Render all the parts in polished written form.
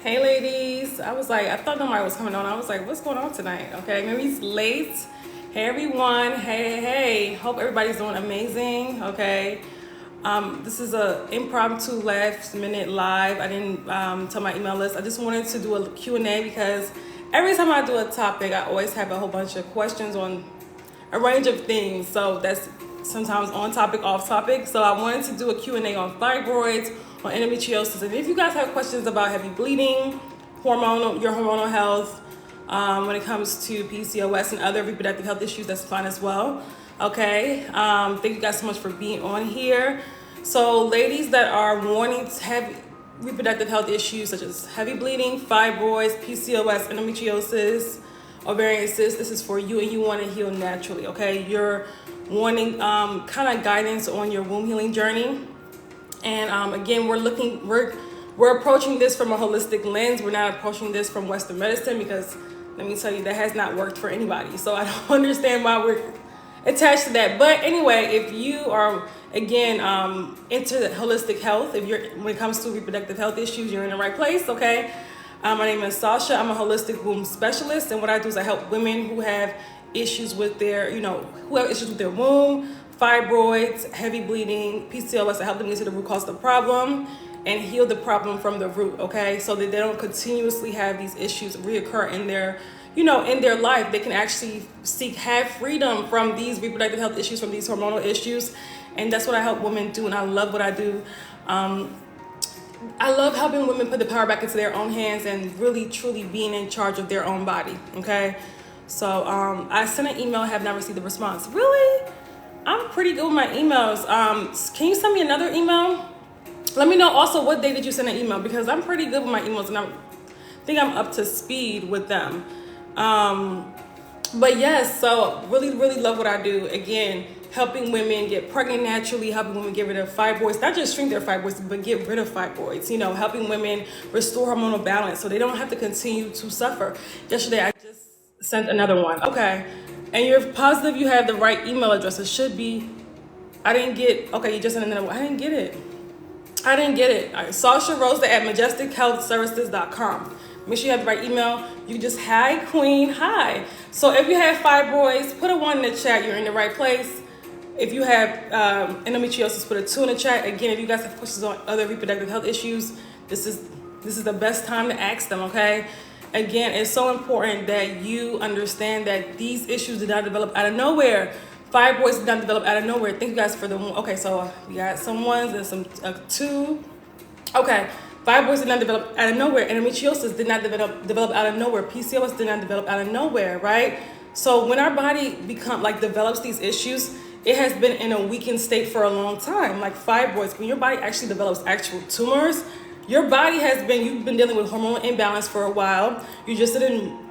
Hey ladies, I thought nobody was coming on. I was like, what's going on tonight? Okay, maybe it's late. Hey everyone, hey. Hope everybody's doing amazing, okay? This is a impromptu last minute live. I didn't tell my email list. I just wanted to do a Q&A because every time I do a topic, I always have a whole bunch of questions on a range of things. So that's sometimes on topic, off topic. So I wanted to do a Q&A on fibroids, on endometriosis. And if you guys have questions about heavy bleeding, your hormonal health, when it comes to PCOS and other reproductive health issues, that's fine as well. Okay, thank you guys so much for being on here. So ladies that are wanting to have reproductive health issues such as heavy bleeding, fibroids, PCOS, endometriosis, ovarian cysts, this is for you and you want to heal naturally, okay? You're wanting kind of guidance on your womb healing journey. And again, we're approaching this from a holistic lens. We're not approaching this from Western medicine because let me tell you, that has not worked for anybody. So I don't understand why we're attached to that. But anyway, if you are, again, into holistic health, when it comes to reproductive health issues, you're in the right place, okay? My name is Sasha. I'm a holistic womb specialist, and what I do is I help women who have issues with their, who have issues with their womb, fibroids, heavy bleeding, PCOS. I help them get to the root cause of the problem and heal the problem from the root, okay? So that they don't continuously have these issues reoccur in their, in their life. They can actually have freedom from these reproductive health issues, from these hormonal issues, and that's what I help women do, and I love what I do. I love helping women put the power back into their own hands and really, truly being in charge of their own body, okay? So I sent an email, have not received a response. Really? I'm pretty good with my emails. Can you send me another email? Let me know also what day did you send an email, because I'm pretty good with my emails and I think I'm up to speed with them. But yes, so really, really love what I do. Again, helping women get pregnant naturally, helping women get rid of fibroids, not just shrink their fibroids, but get rid of fibroids, helping women restore hormonal balance so they don't have to continue to suffer. Yesterday, I just sent another one. Okay. And you're positive you have the right email address. It should be, okay, you just sent another one. I didn't get it. All right, Sasha Rosa at majestichealthservices.com. Make sure you have the right email. You just, hi, queen, hi. So if you have fibroids, put a 1 in the chat. You're in the right place. If you have endometriosis, put a 2 in the chat. Again, if you guys have questions on other reproductive health issues, this is the best time to ask them, okay? Again, it's so important that you understand that these issues did not develop out of nowhere. Fibroids did not develop out of nowhere. Thank you guys for the one. Okay, so we got some ones and some 2. Okay, fibroids did not develop out of nowhere. Endometriosis did not develop out of nowhere. PCOS did not develop out of nowhere, right? So when our body develops these issues, it has been in a weakened state for a long time. Like fibroids, when your body actually develops actual tumors, your body you've been dealing with hormonal imbalance for a while. You just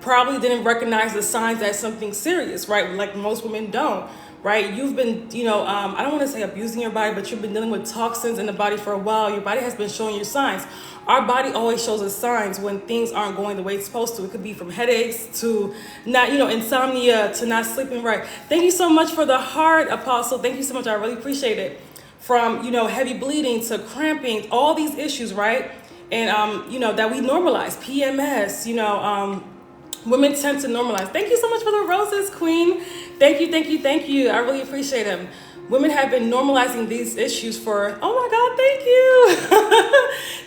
probably didn't recognize the signs as something serious, right? Like most women don't, right? You've been, I don't want to say abusing your body, but you've been dealing with toxins in the body for a while. Your body has been showing you signs. Our body always shows us signs when things aren't going the way it's supposed to. It could be from headaches to not, insomnia to not sleeping right. Thank you so much for the heart, Apostle. Thank you so much. I really appreciate it. From, heavy bleeding to cramping, all these issues, right? And, that we normalize, PMS, women tend to normalize. Thank you so much for the roses, queen. Thank you. I really appreciate them. Women have been normalizing these issues for, oh my God, thank you.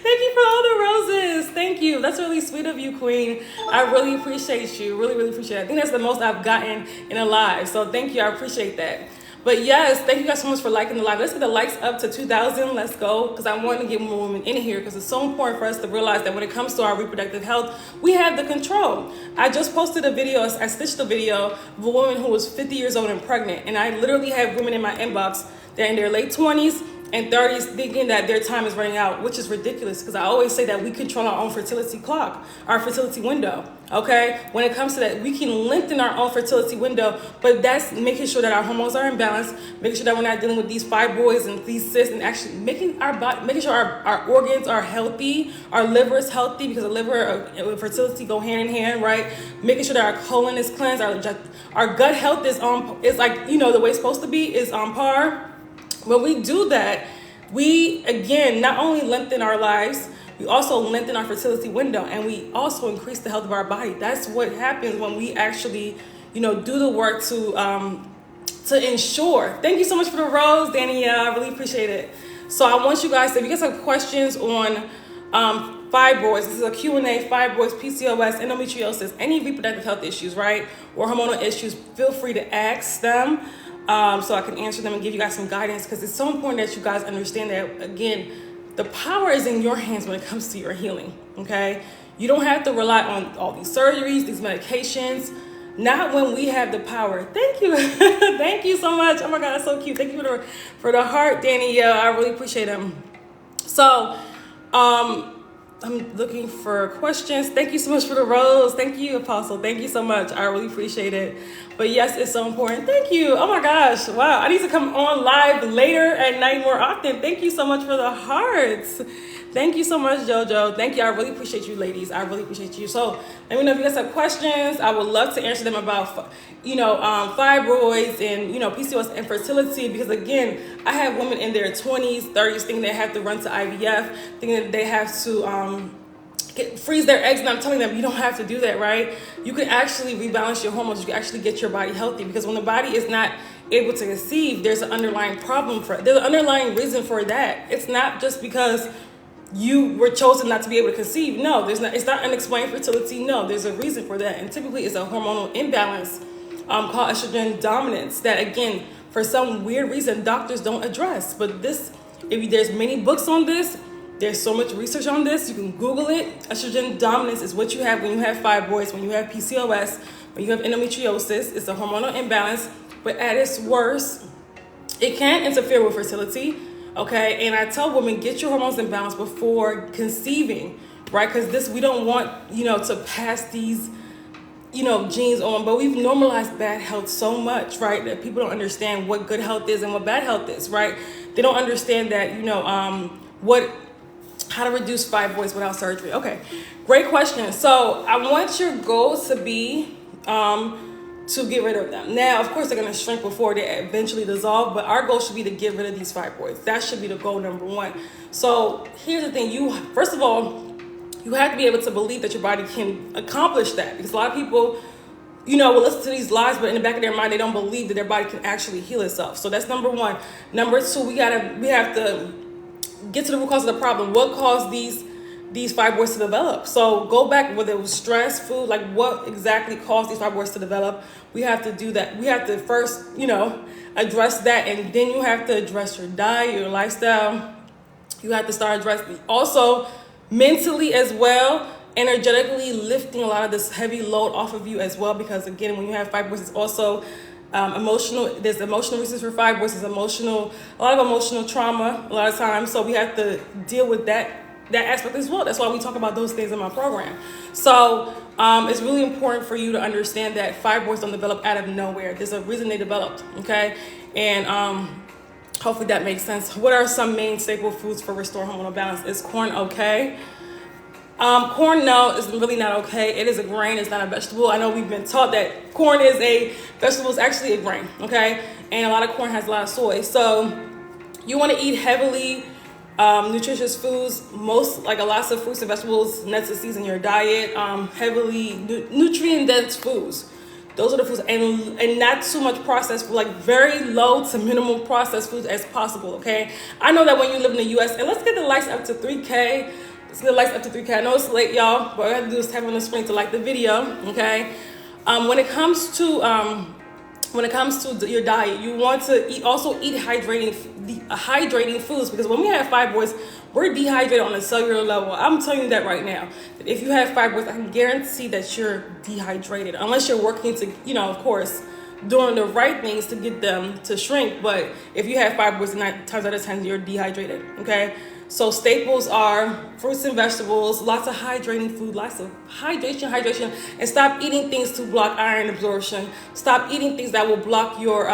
Thank you for all the roses. Thank you. That's really sweet of you, queen. I really appreciate you. Really, really appreciate it. I think that's the most I've gotten in a live. So thank you. I appreciate that. But yes, thank you guys so much for liking the live. Let's get the likes up to 2,000. Let's go. Because I want to get more women in here because it's so important for us to realize that when it comes to our reproductive health, we have the control. I just posted a video, I stitched a video of a woman who was 50 years old and pregnant. And I literally have women in my inbox that are in their late 20s and 30s thinking that their time is running out, which is ridiculous because I always say that we control our own fertility clock, our fertility window, okay? When it comes to that, we can lengthen our own fertility window, but that's making sure that our hormones are in balance, making sure that we're not dealing with these fibroids and these cysts, and actually making sure our organs are healthy, our liver is healthy, because the liver and fertility go hand in hand, right? Making sure that our colon is cleansed, our gut health is the way it's supposed to be, is on par. When we do that, we, again, not only lengthen our lives, We also lengthen our fertility window, and we also increase the health of our body. That's what happens when we actually, do the work to ensure. Thank you so much for the rose, Danielle. I really appreciate it. So I want you guys, if you guys have questions on fibroids, this is a Q&A, fibroids, PCOS, endometriosis, any reproductive health issues, right? Or hormonal issues, feel free to ask them so I can answer them and give you guys some guidance, because it's so important that you guys understand that, again, the power is in your hands when it comes to your healing, okay? You don't have to rely on all these surgeries, these medications, not when we have the power. Thank you. Thank you so much. Oh my God, that's so cute. Thank you for the heart, Danielle. I really appreciate them. So, I'm looking for questions. Thank you so much for the rose. Thank you, Apostle. Thank you so much. I really appreciate it. But yes, it's so important. Thank you. Oh my gosh. Wow. I need to come on live later at night more often. Thank you so much for the hearts. Thank you so much, JoJo. Thank you. I really appreciate you, ladies. I really appreciate you. So let me know if you guys have questions. I would love to answer them about, fibroids and, PCOS and fertility, because again, I have women in their 20s, 30s thinking they have to run to IVF, thinking that they have to freeze their eggs, and I'm telling them you don't have to do that, right? You can actually rebalance your hormones. You can actually get your body healthy, because when the body is not able to conceive, there's an underlying problem there's an underlying reason for that. It's not just because you were chosen not to be able to conceive. No, it's not unexplained fertility. No, there's a reason for that, and typically it's a hormonal imbalance called estrogen dominance that, again, for some weird reason, doctors don't address. But there's many books on this. There's so much research on this. You can Google it. Estrogen dominance is what you have when you have fibroids, when you have PCOS, when you have endometriosis. It's a hormonal imbalance, but at its worst, it can interfere with fertility. Okay, and I tell women, get your hormones in balance before conceiving, right? Because we don't want, to pass these, genes on. But we've normalized bad health so much, right? That people don't understand what good health is and what bad health is, right? They don't understand that, how to reduce fibroids without surgery. Okay, great question. So I want your goal to be to get rid of them. Now, of course, they're going to shrink before they eventually dissolve, but our goal should be to get rid of these fibroids. That should be the goal number one. So here's the thing. First of all, you have to be able to believe that your body can accomplish that, because a lot of people, will listen to these lies, but in the back of their mind, they don't believe that their body can actually heal itself. So that's number one. Number two, we have to get to the root cause of the problem. What caused these fibroids to develop? So go back, whether it was stress, food, like what exactly caused these fibroids to develop. We have to do that. We have to first, address that, and then you have to address your diet, your lifestyle. You have to start addressing also mentally as well, energetically lifting a lot of this heavy load off of you as well, because again, when you have fibroids, it's also emotional. There's emotional reasons for fibroids. There's a lot of emotional trauma a lot of times. So we have to deal with that aspect as well. That's why we talk about those things in my program. So it's really important for you to understand that fibroids don't develop out of nowhere. There's a reason they developed, okay? And hopefully that makes sense. What are some main staple foods for restore hormonal balance? Is corn okay? Corn, no, is really not okay. It is a grain, it's not a vegetable. I know we've been taught that corn is a vegetable, it's actually a grain, okay? And a lot of corn has a lot of soy. So you want to eat heavily nutritious foods, lots of fruits and vegetables, nuts and seeds in your diet, heavily nutrient dense foods. Those are the foods, and not too much processed food, like very low to minimal processed foods as possible, okay? I know that when you live in the US, and let's get the lights up to 3K. Let's get the lights up to 3K. I know it's late, y'all, but all I have to do is tap on the screen to like the video, okay? When it comes to your diet, you want to eat hydrating foods, because when we have fibroids, we're dehydrated on a cellular level. I'm telling you that right now. If you have fibroids, I can guarantee that you're dehydrated, unless you're working to, of course, doing the right things to get them to shrink. But if you have fibroids, 9 times out of 10, you're dehydrated, okay? So staples are fruits and vegetables, lots of hydrating food, lots of hydration, and stop eating things to block iron absorption. Stop eating things that will block your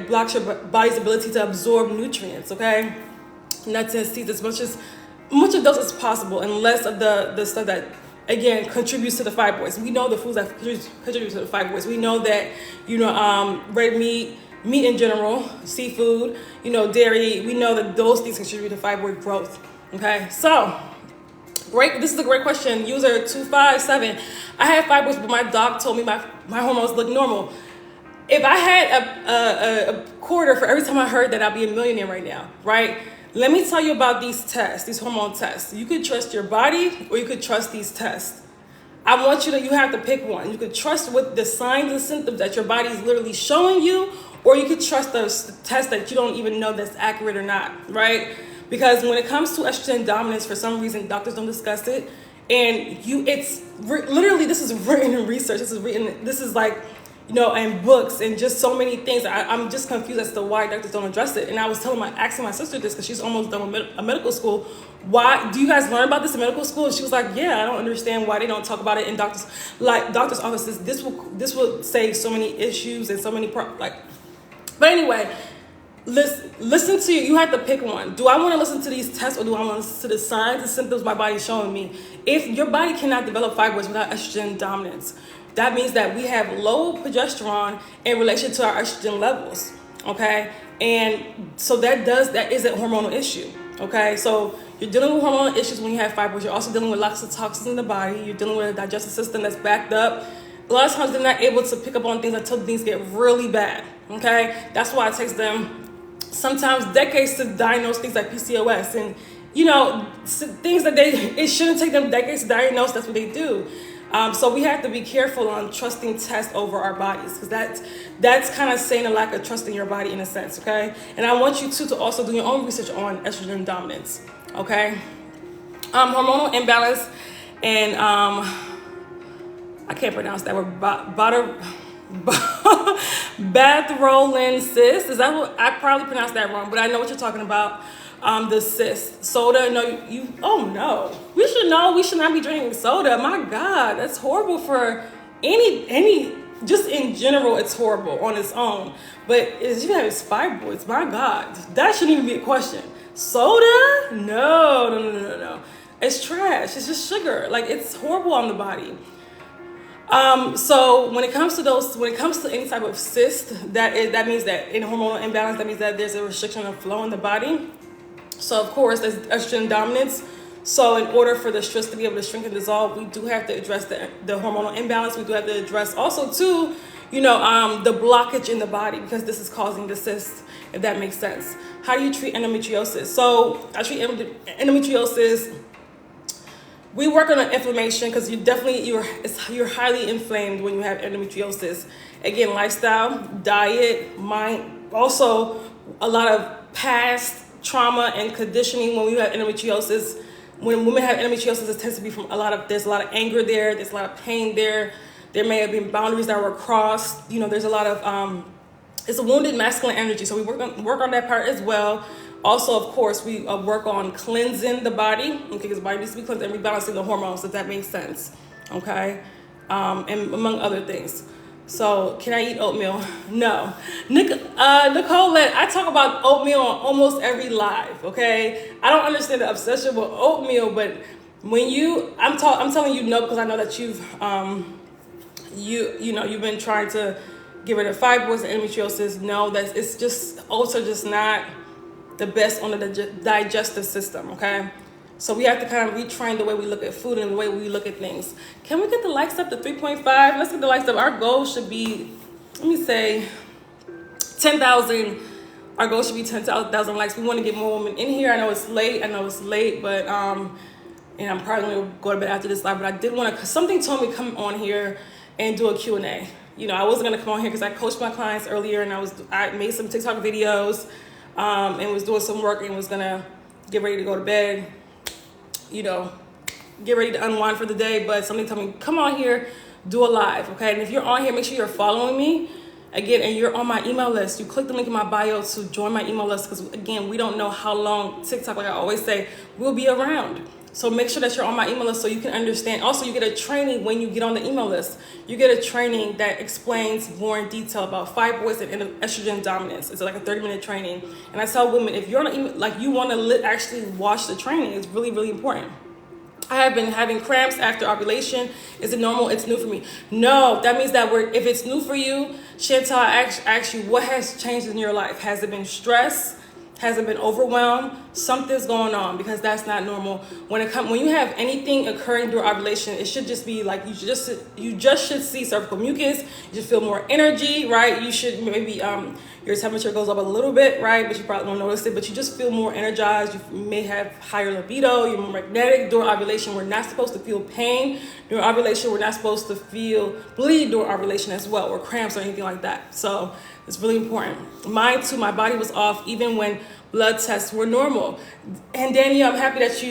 blocks your body's ability to absorb nutrients, okay? Nuts and seeds, as much of those as possible, and less of the stuff that, again, contributes to the fibroids. We know the foods that contribute to the fibroids. We know that, red meat in general, seafood, dairy, we know that those things contribute to fibroid growth, okay? So This is a great question. User 257. I had fibroids, but my doc told me my hormones look normal. If I had a quarter for every time I heard that, I'd be a millionaire right now, right? Let me tell you about these tests, these hormone tests. You could trust your body or you could trust these tests. I want you have to pick one. You could trust with the signs and symptoms that your body is literally showing you, or you could trust those tests that you don't even know that's accurate or not, right? Because when it comes to estrogen dominance, for some reason, doctors don't discuss it. And literally, this is written in research. This is like, and books and just so many things. I'm just confused as to why doctors don't address it. And I was asking my sister this because she's almost done with a medical school. Why do you guys learn about this in medical school? And she was like, yeah, I don't understand why they don't talk about it in doctors' offices. This will save so many issues and so many But anyway, listen to you. You have to pick one. Do I want to listen to these tests, or do I want to listen to the signs and symptoms my body's showing me? If your body cannot develop fibroids without estrogen dominance, that means that we have low progesterone in relation to our estrogen levels, okay? And so that is a hormonal issue, okay? So you're dealing with hormonal issues when you have fibroids. You're also dealing with lots of toxins in the body. You're dealing with a digestive system that's backed up. A lot of times they're not able to pick up on things until things get really bad, okay? That's why it takes them sometimes decades to diagnose things like PCOS and, things that it shouldn't take them decades to diagnose. That's what they do. So we have to be careful on trusting tests over our bodies, because that's kind of saying a lack of trust in your body in a sense, okay? And I want you to also do your own research on estrogen dominance, okay? Hormonal imbalance and I can't pronounce that word. Bathrollin cyst. Is that what I probably pronounced that wrong? But I know what you're talking about. The cyst. Soda. No, you. Oh no. We should know. We should not be drinking soda. My God, that's horrible for any. Just in general, it's horrible on its own. But if you have fibroids, my God, that shouldn't even be a question. Soda? No. It's trash. It's just sugar. Like, it's horrible on the body. So when it comes to any type of cyst, that means that in hormonal imbalance, that means that there's a restriction of flow in the body. So of course, there's estrogen dominance. So in order for the stress to be able to shrink and dissolve, we do have to address the hormonal imbalance. We do have to address also too, the blockage in the body, because this is causing the cyst, if that makes sense. How do you treat endometriosis? So I treat endometriosis. We work on the inflammation, because you're highly inflamed when you have endometriosis. Again, lifestyle, diet, mind, also a lot of past trauma and conditioning. When we have endometriosis, when women have endometriosis, it tends to be there's a lot of anger there, there's a lot of pain there. There may have been boundaries that were crossed. There's a lot of it's a wounded masculine energy. So we work on that part as well. Also, of course, we work on cleansing the body, okay, because the body needs to be cleansed, and rebalancing the hormones, if that makes sense, okay? And among other things. So, can I eat oatmeal? No. Nicolette, I talk about oatmeal on almost every live, okay? I don't understand the obsession with oatmeal, but when I'm telling you no, because I know that you've been trying to get rid of fibroids and endometriosis. No, oats are just not the best on the digestive system, okay? So we have to kind of retrain the way we look at food and the way we look at things. Can we get the likes up to 3.5? Let's get the likes up. Our goal should be, let me say, 10,000. Our goal should be 10,000 likes. We want to get more women in here. I know it's late, but and I'm probably going to go to bed after this live, but I did want to, because something told me to come on here and do a Q&A. I wasn't going to come on here because I coached my clients earlier, and I made some TikTok videos, and was doing some work, and was gonna get ready to go to bed, get ready to unwind for the day. But somebody told me, come on here, do a live, okay? And if you're on here, make sure you're following me again, and you're on my email list. You click the link in my bio to join my email list, because again, we don't know how long TikTok, like I always say, will be around. So make sure that you're on my email list so you can understand. Also, you get a training when you get on the email list. You get a training that explains more in detail about fibroids and estrogen dominance. It's like a 30-minute training. And I tell women, if you're on the email, like, you want to actually watch the training. It's really, really important. I have been having cramps after ovulation. Is it normal? It's new for me. No, that means that if it's new for you, Chantal, I ask you, what has changed in your life? Has it been stress? Has it been overwhelmed? something's going on, because that's not normal. When you have anything occurring during ovulation, it should just be like you just should see cervical mucus. You should feel more energy, right? You should maybe your temperature goes up a little bit, right? But you probably won't notice it. But you just feel more energized. You may have higher libido. You're more magnetic. During ovulation, we're not supposed to feel pain. During ovulation, we're not supposed to feel bleed during ovulation as well, or cramps or anything like that. So it's really important. Mine too. My body was off even when blood tests were normal. And Danielle, I'm happy that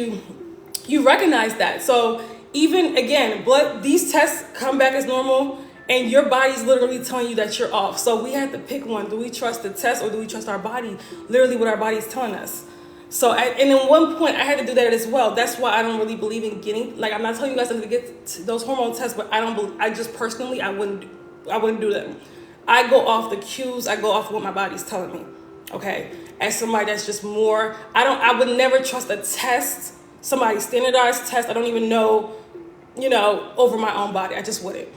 you recognize that. So even again, these tests come back as normal, and your body's literally telling you that you're off. So we have to pick one. Do we trust the test, or do we trust our body? Literally what our body's telling us. So, and at one point I had to do that as well. That's why I don't really believe in getting, like, I'm not telling you guys to get those hormone tests, but I just personally, I wouldn't do them. I go off the cues. I go off what my body's telling me. Okay. As somebody that's just more, I would never trust a test, somebody's standardized test. I don't even know, over my own body. I just wouldn't.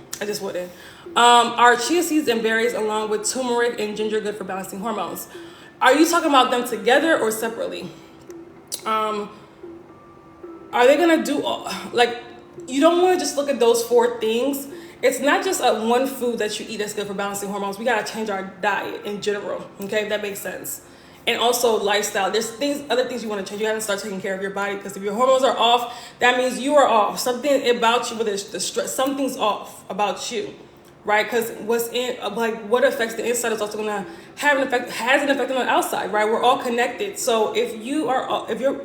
Are chia seeds and berries along with turmeric and ginger good for balancing hormones? Are you talking about them together or separately? Are they gonna do you don't want to just look at those 4 things. It's not just one food that you eat that's good for balancing hormones. We gotta change our diet in general. Okay, if that makes sense. And also lifestyle. There's other things you want to change. You have to start taking care of your body, because if your hormones are off, that means you are off. Something about you, whether it's the stress, something's off about you, right? Because what affects the inside is also gonna have an effect, has an effect on the outside, right? We're all connected. So if your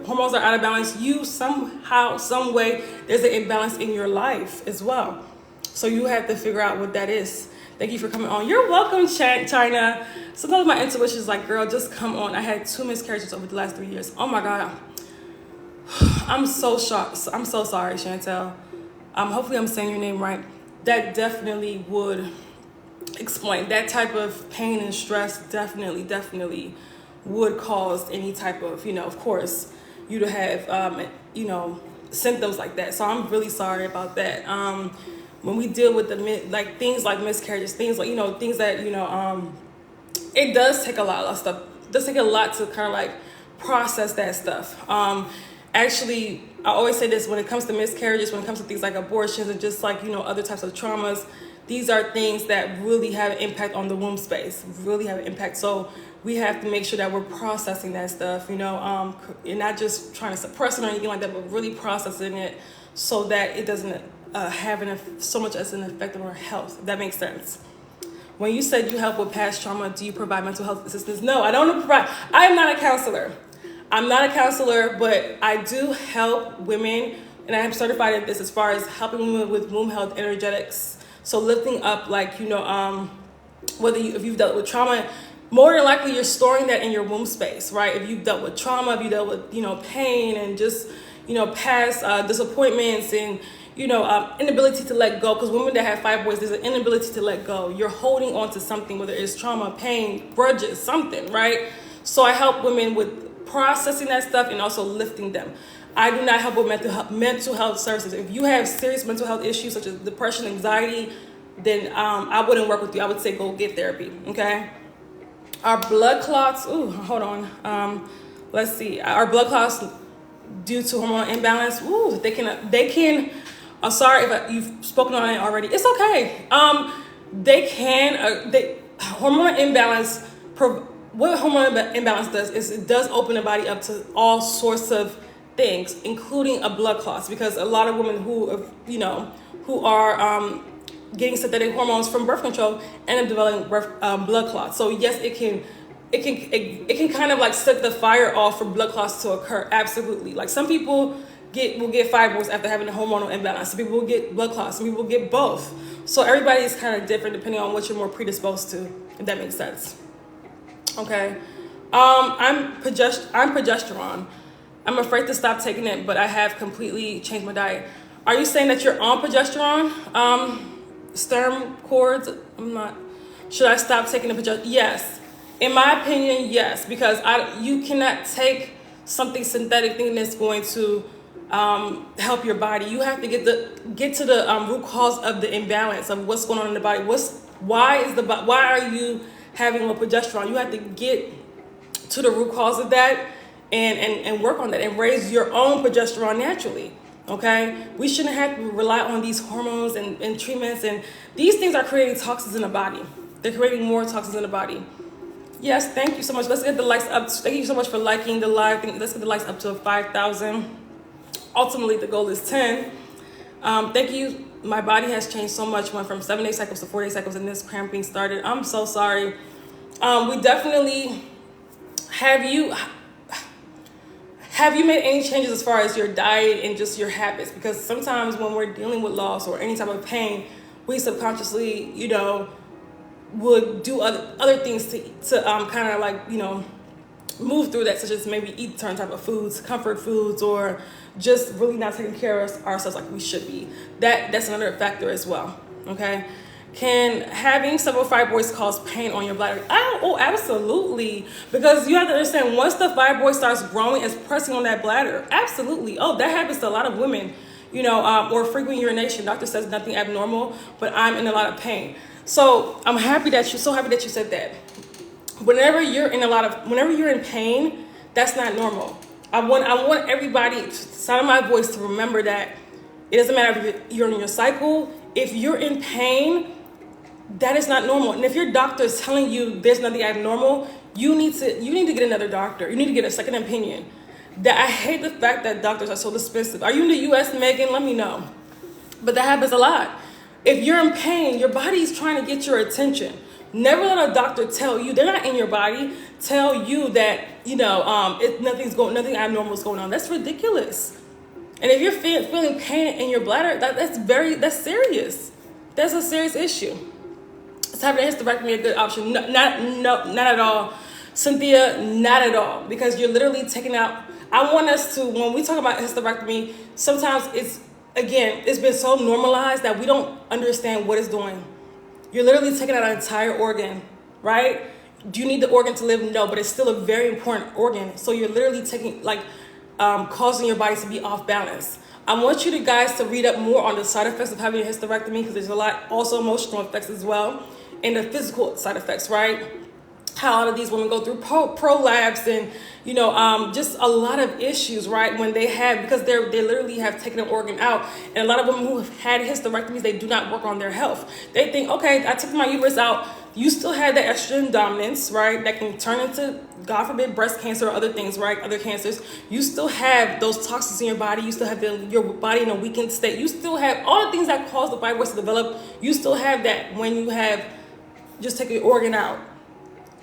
hormones are out of balance, you somehow, some way, there's an imbalance in your life as well. So you have to figure out what that is. Thank you for coming on. You're welcome, China. Sometimes my intuition is like, girl, just come on. I had 2 miscarriages over the last 3 years. Oh my God. I'm so shocked. I'm so sorry, Chantel. Hopefully I'm saying your name right. That definitely would explain that type of pain and stress. Definitely would cause any type of, of course, you to have, symptoms like that. So I'm really sorry about that. When we deal with things like miscarriages, things like, things that, it does take a lot of stuff. It does take a lot to kind of process that stuff. Actually, I always say this when it comes to miscarriages, when it comes to things like abortions and just other types of traumas, these are things that really have an impact on the womb space, really have an impact. So we have to make sure that we're processing that stuff, and not just trying to suppress it or anything like that, but really processing it so that it doesn't have so much as an effect on our health. If that makes sense. When you said you help with past trauma, do you provide mental health assistance? No, I don't provide. I am not a counselor. But I do help women, and I am certified in this as far as helping women with womb health energetics. So lifting up, if you've dealt with trauma, more than likely you're storing that in your womb space, right? If you've dealt with trauma, if you dealt with, pain and just, past disappointments and, inability to let go, because women that have fibroids, there's an inability to let go. You're holding on to something, whether it's trauma, pain, grudges, something, right? So I help women with processing that stuff and also lifting them. I do not help with mental health services. If you have serious mental health issues such as depression, anxiety, then I wouldn't work with you. I would say go get therapy, okay? Our blood clots, hold on. Let's see. Our blood clots due to hormonal imbalance, they can, I'm sorry if you've spoken on it already. It's okay. Hormonal imbalance, what hormonal imbalance does is it does open the body up to all sorts of things, including a blood clots, because a lot of women who are getting synthetic hormones from birth control end up developing blood clots. So yes, it can kind of set the fire off for blood clots to occur. Absolutely. Some people will get fibroids after having a hormonal imbalance. Some people will get blood clots. Some people will get both. So everybody is kind of different depending on what you're more predisposed to, if that makes sense. Okay. I'm progesterone. I'm afraid to stop taking it, but I have completely changed my diet. Are you saying that you're on progesterone? Sperm cords? I'm not. Should I stop taking the progesterone? Yes. In my opinion, yes, because you cannot take something synthetic thinking that's going to help your body. You have to get to the root cause of the imbalance of what's going on in the body. Why are you having low progesterone? You have to get to the root cause of that and work on that and raise your own progesterone naturally. Okay, we shouldn't have to rely on these hormones and treatments, and these things are creating toxins in the body. They're creating more toxins in the body. Yes, thank you so much. Let's get the likes up. Thank you so much for liking the live. Let's get the likes up to 5,000. Ultimately, the goal is 10. Thank you. My body has changed so much. Went from 7-day cycles to 4-day cycles, and this cramping started. I'm so sorry. We definitely have you made any changes as far as your diet and just your habits? Because sometimes when we're dealing with loss or any type of pain, we subconsciously, would do other things to kind of like, move through that, such as maybe eat certain type of foods, comfort foods, or just really not taking care of ourselves like we should be. That's another factor as well. Okay. Can having several fibroids cause pain on your bladder? Oh, absolutely. Because you have to understand, once the fibroid starts growing, it's pressing on that bladder. Absolutely. Oh, that happens to a lot of women, or frequent urination. Doctor says nothing abnormal, but I'm in a lot of pain. So I'm so happy that you said that. Whenever you're in pain, that's not normal. I want everybody, sound of my voice, to remember that it doesn't matter if you're in your cycle. If you're in pain, that is not normal. And if your doctor is telling you there's nothing abnormal, you need to get another doctor. You need to get a second opinion. I hate the fact that doctors are so dismissive. Are you in the U.S., Megan? Let me know. But that happens a lot. If you're in pain, your body's trying to get your attention. Never let a doctor tell you, they're not in your body, tell you that, nothing abnormal is going on. That's ridiculous. And if you're feeling pain in your bladder, that's serious. That's a serious issue. Is having a hysterectomy a good option? No, not at all. Cynthia, not at all. Because you're literally taking out, I want us to, when we talk about hysterectomy, sometimes it's been so normalized that we don't understand what it's doing. You're literally taking out an entire organ, right? Do you need the organ to live? No, but it's still a very important organ. So you're literally causing your body to be off balance. I want you guys to read up more on the side effects of having a hysterectomy, because there's a lot also emotional effects as well, and the physical side effects, right? How a lot of these women go through prolapse and just a lot of issues, right? When because they literally have taken an organ out, and a lot of women who have had hysterectomies, they do not work on their health. They think, okay, I took my uterus out. You still have that estrogen dominance, right? That can turn into, God forbid, breast cancer or other things, right? Other cancers. You still have those toxins in your body. You still have your body in a weakened state. You still have all the things that cause the fibroids to develop. You still have that when you have just taken your organ out.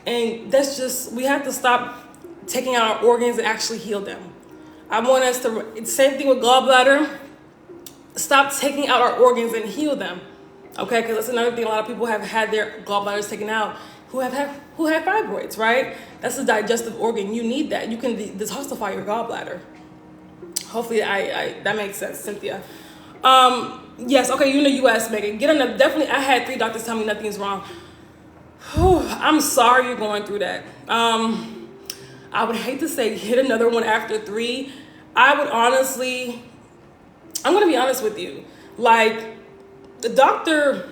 And we have to stop taking out our organs and actually heal them. I want us to, same thing with gallbladder, stop taking out our organs and heal them. Okay, because that's another thing. A lot of people have had their gallbladders taken out who have fibroids, right? That's a digestive organ. You need that. You can detoxify your gallbladder. Hopefully that makes sense, Cynthia. Yes, okay, you're in the U.S., Megan. Definitely, I had 3 doctors tell me nothing's wrong. Whew, I'm sorry you're going through that. I would hate to say hit another one after 3. I'm going to be honest with you. Like, the doctor,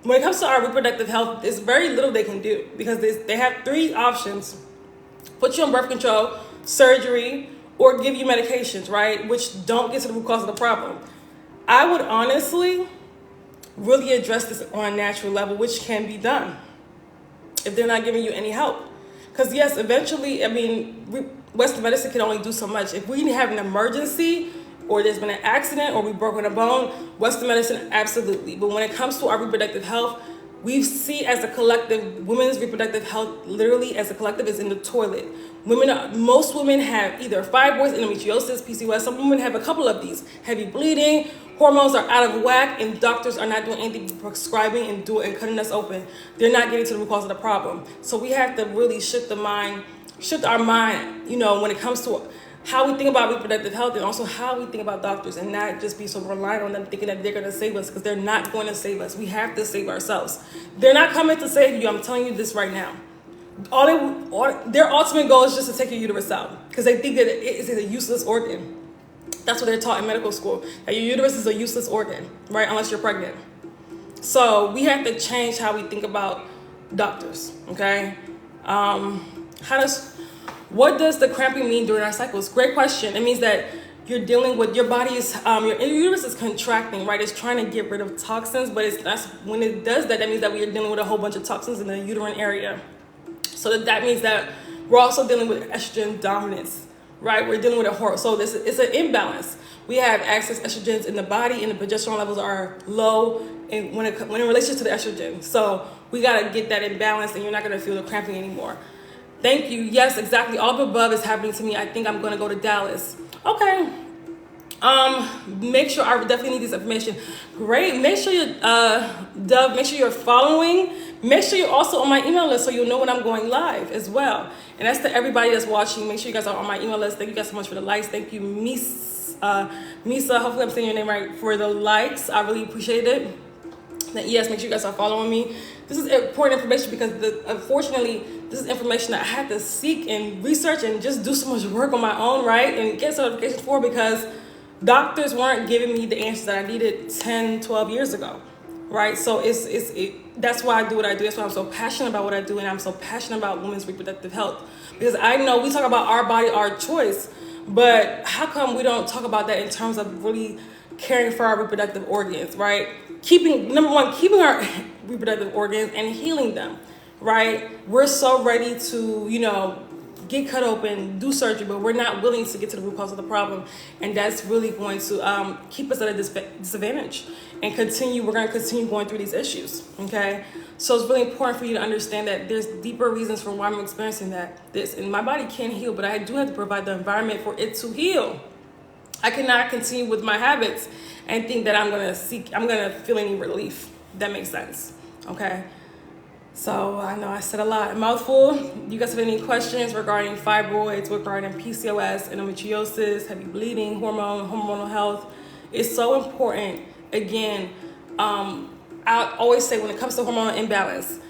when it comes to our reproductive health, there's very little they can do, because they have 3 options: put you on birth control, surgery, or give you medications, right? Which don't get to the root cause of the problem. I would honestly really address this on a natural level, which can be done if they're not giving you any help. Because yes, eventually, Western medicine can only do so much. If we have an emergency, or there's been an accident, or we've broken a bone, Western medicine, absolutely. But when it comes to our reproductive health, we see as a collective, women's reproductive health, literally as a collective, is in the toilet. Most women have either fibroids, endometriosis, PCOS. Some women have a couple of these. Heavy bleeding, hormones are out of whack, and doctors are not doing anything, prescribing and cutting us open. They're not getting to the root cause of the problem. So we have to really shift our mind, when it comes to how we think about reproductive health, and also how we think about doctors, and not just be so reliant on them thinking that they're going to save us, because they're not going to save us. We have to save ourselves. They're not coming to save you. I'm telling you this right now. Their ultimate goal is just to take your uterus out, because they think that it is a useless organ. That's what they're taught in medical school, that your uterus is a useless organ, right? Unless you're pregnant. So we have to change how we think about doctors, okay? What does the cramping mean during our cycles? Great question. It means that you're dealing with your body's, your uterus is contracting, right? It's trying to get rid of toxins, but that's when it does that, that means that we are dealing with a whole bunch of toxins in the uterine area. So that means that we're also dealing with estrogen dominance, right? We're dealing with a hormone. So it's an imbalance. We have excess estrogens in the body, and the progesterone levels are low when in relation to the estrogen. So we gotta get that in balance, and you're not gonna feel the cramping anymore. Thank you. Yes, exactly. All the above is happening to me. I think I'm gonna go to Dallas. Okay. Make sure, I definitely need this information. Great. Make sure you, Dove, make sure you're following. Make sure you're also on my email list so you'll know when I'm going live as well. And that's to everybody that's watching. Make sure you guys are on my email list. Thank you guys so much for the likes. Thank you, Misa. Hopefully I'm saying your name right, for the likes. I really appreciate it. Yes, make sure you guys are following me. This is important information because unfortunately, this is information that I had to seek and research and just do so much work on my own, right? And get certifications for, because doctors weren't giving me the answers that I needed 10, 12 years ago, right? So that's why I do what I do. That's why I'm so passionate about what I do, and I'm so passionate about women's reproductive health. Because I know we talk about our body, our choice, but how come we don't talk about that in terms of really caring for our reproductive organs, right? Number one, keeping our reproductive organs and healing them, right? We're so ready to, get cut open, do surgery, but we're not willing to get to the root cause of the problem. And that's really going to keep us at a disadvantage. And we're going to continue going through these issues, okay? So it's really important for you to understand that there's deeper reasons for why I'm experiencing this. And my body can heal, but I do have to provide the environment for it to heal. I cannot continue with my habits and think that I'm going to feel any relief. That makes sense, okay? So I know I said a lot, a mouthful. You guys have any questions regarding fibroids, regarding PCOS, endometriosis, heavy bleeding, hormonal health? It's so important. Again, I always say when it comes to hormonal imbalance,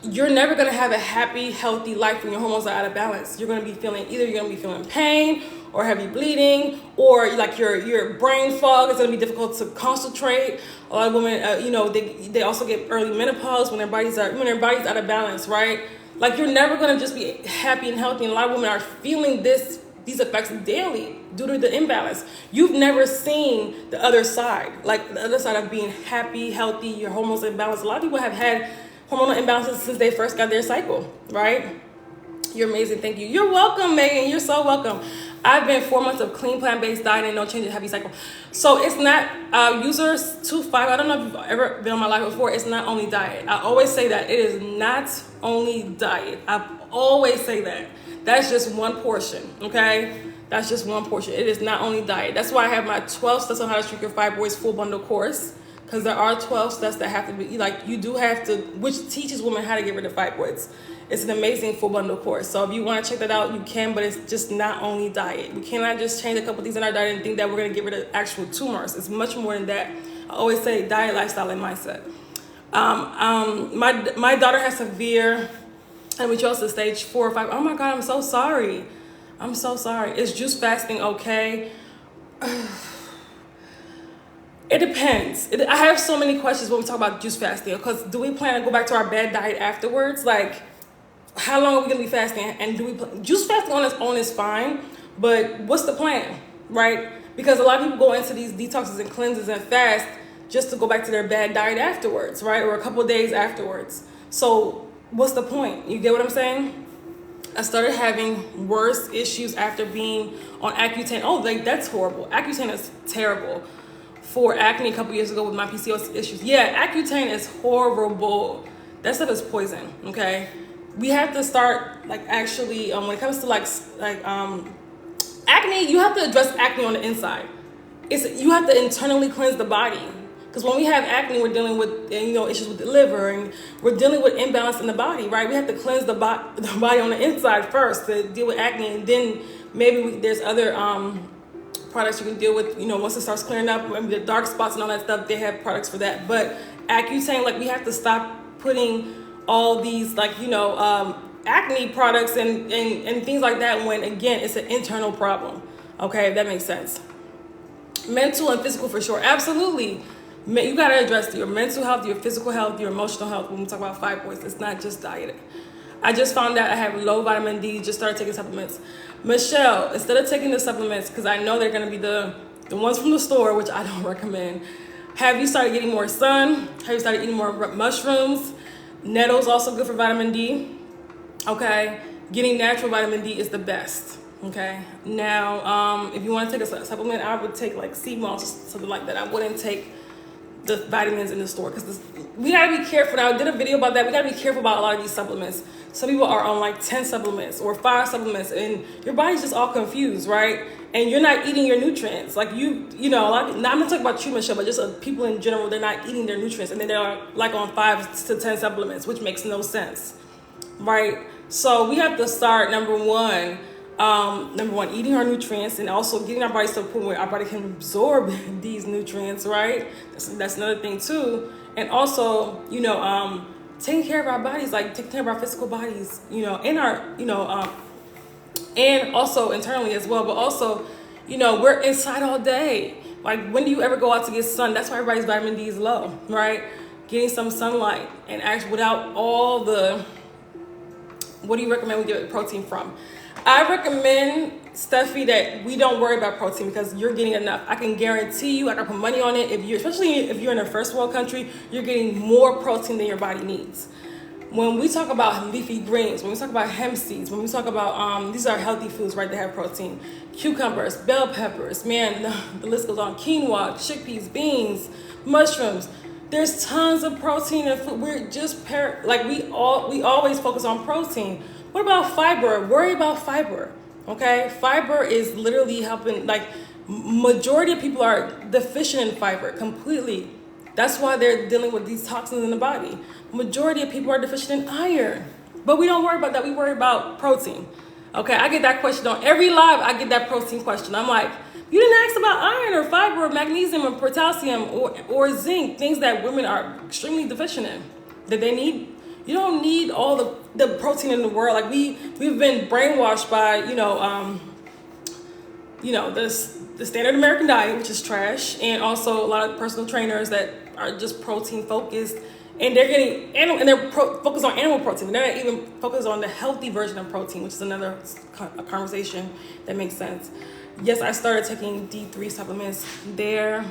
you're never going to have a happy, healthy life when your hormones are out of balance. You're going to be feeling pain or heavy bleeding, or like your brain fog is going to be difficult to concentrate. A lot of women, they also get early menopause when their bodies out of balance, right? Like you're never going to just be happy and healthy. And a lot of women are feeling these effects daily due to the imbalance. You've never seen the other side, like the other side of being happy, healthy, your hormones in balance. A lot of people have had hormonal imbalances since they first got their cycle, right? You're amazing. Thank you. You're welcome, Megan. You're so welcome. I've been 4 months of clean plant-based diet and no change in heavy cycle. So it's not, users 2-5, I don't know if you've ever been on my live before, it's not only diet. I always say that. It is not only diet. I always say that. That's just one portion, okay? That's just one portion. It is not only diet. That's why I have my 12 steps on how to shrink your fibroids full bundle course. Because there are 12 steps that have to be, you do have to, which teaches women how to get rid of fibroids. It's an amazing full bundle course. So if you want to check that out, you can, but it's just not only diet. We cannot just change a couple things in our diet and think that we're going to get rid of actual tumors. It's much more than that. I always say diet, lifestyle, and mindset. My daughter has severe endometriosis, stage 4 or 5. Oh my God, I'm so sorry. I'm so sorry. Is juice fasting okay? It depends. I have so many questions when we talk about juice fasting. Because do we plan to go back to our bad diet afterwards? Like, how long are we going to be fasting? And juice fasting on its own is fine, but what's the plan, right? Because a lot of people go into these detoxes and cleanses and fast just to go back to their bad diet afterwards, right? Or a couple of days afterwards. So what's the point? You get what I'm saying? I started having worse issues after being on Accutane. Oh, that's horrible. Accutane is terrible for acne a couple years ago with my PCOS issues. Yeah, Accutane is horrible. That stuff is poison, okay? We have to start, actually, when it comes to, acne, you have to address acne on the inside. You have to internally cleanse the body. Because when we have acne, we're dealing with, issues with the liver, and we're dealing with imbalance in the body, right? We have to cleanse the body on the inside first to deal with acne, and then maybe there's other products you can deal with, once it starts clearing up, maybe the dark spots and all that stuff, they have products for that. But Accutane, we have to stop putting all these, acne products and things like that when, again, it's an internal problem. Okay, if that makes sense. Mental and physical for sure. Absolutely. You got to address your mental health, your physical health, your emotional health when we talk about fibroids. It's not just diet. I just found out I have low vitamin D, just started taking supplements. Michelle, instead of taking the supplements, because I know they're going to be the ones from the store, which I don't recommend, have you started getting more sun? Have you started eating more mushrooms? Nettles also good for vitamin D. Okay, getting natural vitamin D is the best. Okay, now if you want to take a supplement, I would take like sea moss or something like that. I wouldn't take the vitamins in the store, because we gotta be careful. Now, I did a video about that. We gotta be careful about a lot of these supplements. Some people are on like 10 supplements or 5 supplements, and your body's just all confused, right? And you're not eating your nutrients. Like you know, like, now I'm not talking about you, Michelle, but just people in general, they're not eating their nutrients, and then they're like on 5 to 10 supplements, which makes no sense, right? So we have to start number one, eating our nutrients, and also getting our bodies to the point where our body can absorb these nutrients, right? That's another thing too. And also, you know, taking care of our bodies, like taking care of our physical bodies, you know, and our, you know, and also internally as well. But also, you know, we're inside all day. Like, when do you ever go out to get sun? That's why everybody's vitamin D is low, right? Getting some sunlight, and actually without all the, what do you recommend we get protein from? I recommend, Steffi, that we don't worry about protein, because you're getting enough. I can guarantee you, I can put money on it, especially if you're in a first world country, you're getting more protein than your body needs. When we talk about leafy greens, when we talk about hemp seeds, when we talk about, these are healthy foods, right, that have protein. Cucumbers, bell peppers, man, the list goes on. Quinoa, chickpeas, beans, mushrooms. There's tons of protein in food. We're just, we always focus on protein. What about fiber? Worry about fiber, okay? Fiber is literally helping, like, majority of people are deficient in fiber completely. That's why they're dealing with these toxins in the body. Majority of people are deficient in iron, but we don't worry about that. We worry about protein, okay? I get that question on every live. I get that protein question. I'm like, you didn't ask about iron or fiber or magnesium or potassium or zinc, things that women are extremely deficient in, that they need. You don't need all the protein in the world. Like, we've been brainwashed by, the standard American diet, which is trash, and also a lot of personal trainers that are just protein focused, and they're getting focused on animal protein. They're not even focused on the healthy version of protein, which is another conversation that makes sense. Yes, I started taking D3 supplements there.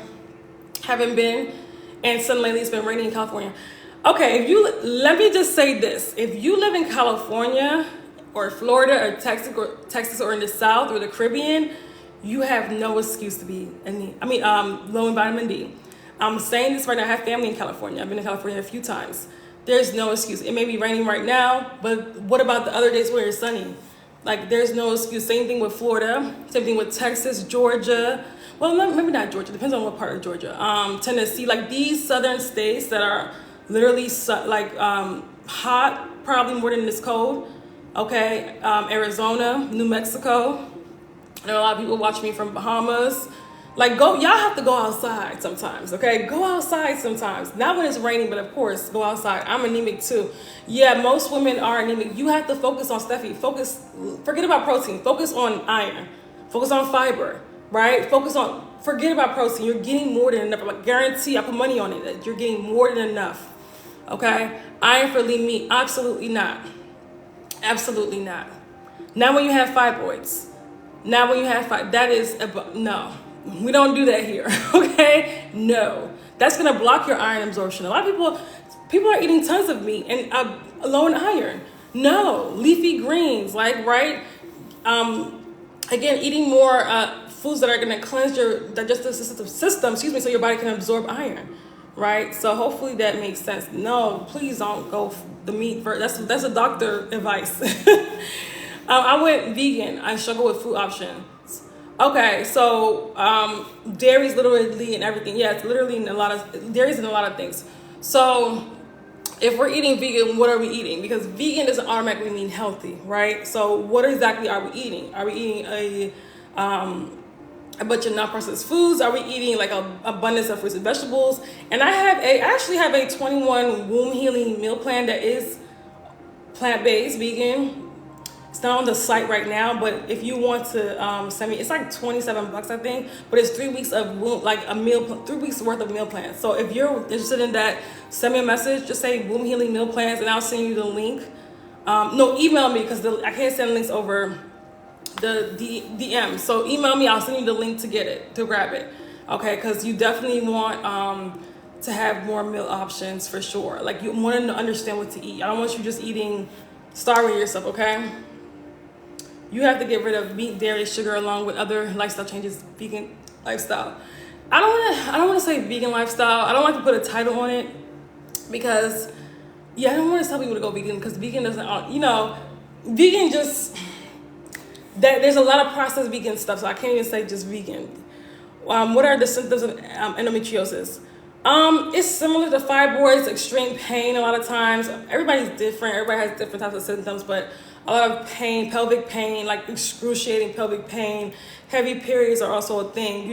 Haven't been, and suddenly it's been raining in California. Okay, let me just say this. If you live in California or Florida or Texas or in the South or the Caribbean, you have no excuse to be low in vitamin D. I'm saying this right now. I have family in California. I've been to California a few times. There's no excuse. It may be raining right now, but what about the other days where it's sunny? Like, there's no excuse. Same thing with Florida. Same thing with Texas, Georgia. Well, maybe not Georgia. Depends on what part of Georgia. Tennessee, like these southern states that are literally hot, probably more than this cold. Okay, Arizona, New Mexico. I know a lot of people watch me from Bahamas. Like, y'all have to go outside sometimes, okay? Go outside sometimes. Not when it's raining, but of course, go outside. I'm anemic too. Yeah, most women are anemic. You have to focus on, Steffi, forget about protein. Focus on iron. Focus on fiber, right? Forget about protein. You're getting more than enough. Like, guarantee, I put money on it, that you're getting more than enough, okay? Iron for lean meat, absolutely not. Absolutely not. Now when you have fibroids, that is, no. We don't do that here, okay? No. That's going to block your iron absorption. A lot of people are eating tons of meat and low in iron. No. Leafy greens, like, right? Again, eating more foods that are going to cleanse your digestive system, so your body can absorb iron, right? So hopefully that makes sense. No, please don't go the meat first. That's a doctor advice. I went vegan. I struggle with food options. Okay, so dairy's literally in everything. Yeah, it's literally dairy's in a lot of things. So if we're eating vegan, what are we eating? Because vegan doesn't automatically mean healthy, right? So what exactly are we eating? Are we eating a bunch of non-processed foods? Are we eating like an abundance of fruits and vegetables? And I actually have a 21 womb healing meal plan that is plant-based, vegan. It's not on the site right now, but if you want to send me, it's like $27, I think, but it's 3 weeks of 3 weeks worth of meal plans. So if you're interested in that, send me a message, just say womb healing meal plans, and I'll send you the link No, email me, because I can't send links over the DM. So email me, I'll send you the link to get it, to grab it. Okay, because you definitely want to have more meal options for sure. Like, you want to understand what to eat. I don't want you just eating, starving yourself, okay? You have to get rid of meat, dairy, sugar, along with other lifestyle changes, vegan lifestyle. I don't want to say vegan lifestyle. I don't like to put a title on it, because I don't want to tell people to go vegan, because vegan doesn't, vegan just, there's a lot of processed vegan stuff, so I can't even say just vegan. What are the symptoms of endometriosis? It's similar to fibroids, extreme pain a lot of times. Everybody's different. Everybody has different types of symptoms, but a lot of pain, pelvic pain, like excruciating pelvic pain. Heavy periods are also a thing,